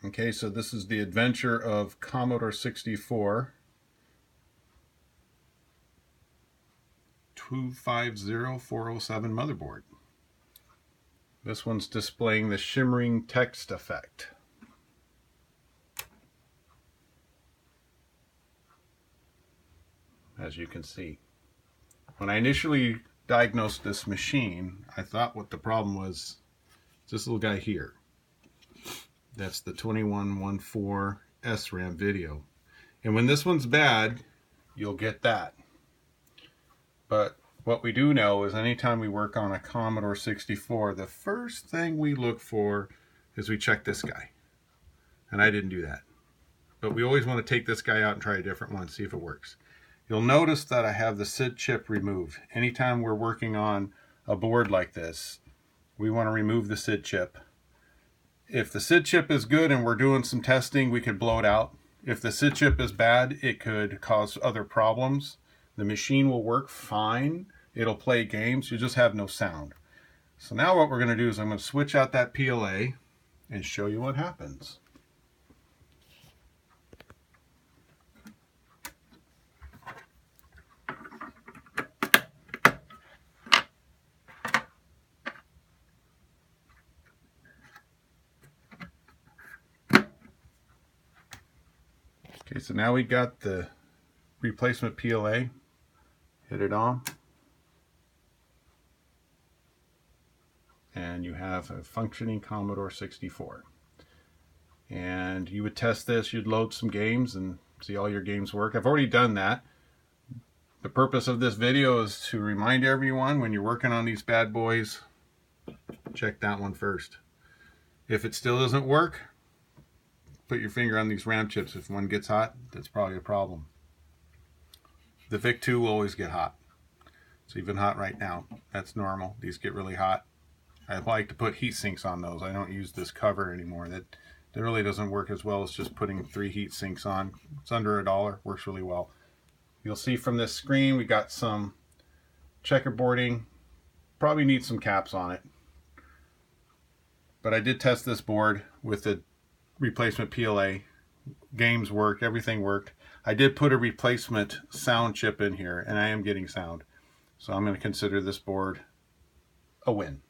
Okay, so this is the adventure of Commodore 64 250407 motherboard. This one's displaying the shimmering text effect. As you can see. When I initially diagnosed this machine, I thought what the problem was this little guy here. That's the 2114 SRAM video. And when this one's bad, you'll get that. But what we do know is anytime we work on a Commodore 64, the first thing we look for is we check this guy. And I didn't do that. But we always want to take this guy out and try a different one, see if it works. You'll notice that I have the SID chip removed. Anytime we're working on a board like this, we want to remove the SID chip. If the SID chip is good and we're doing some testing, we could blow it out. If the SID chip is bad, it could cause other problems. The machine will work fine. It'll play games. You just have no sound. So now what we're going to do is I'm going to switch out that PLA and show you what happens. Okay, so now we got the replacement PLA. Hit it on. And you have a functioning Commodore 64. And you would test this, you'd load some games and see all your games work. I've already done that. The purpose of this video is to remind everyone when you're working on these bad boys, check that one first. If it still doesn't work, put your finger on these RAM chips. If one gets hot, that's probably a problem. The VIC-2 will always get hot. It's even hot right now. That's normal. These get really hot. I like to put heat sinks on those. I don't use this cover anymore. That really doesn't work as well as just putting 3 heat sinks on. It's under $1. Works really well. You'll see from this screen we got some checkerboarding. Probably need some caps on it. But I did test this board with the replacement PLA. Games worked, everything worked. I did put a replacement sound chip in here and I am getting sound. So I'm going to consider this board a win.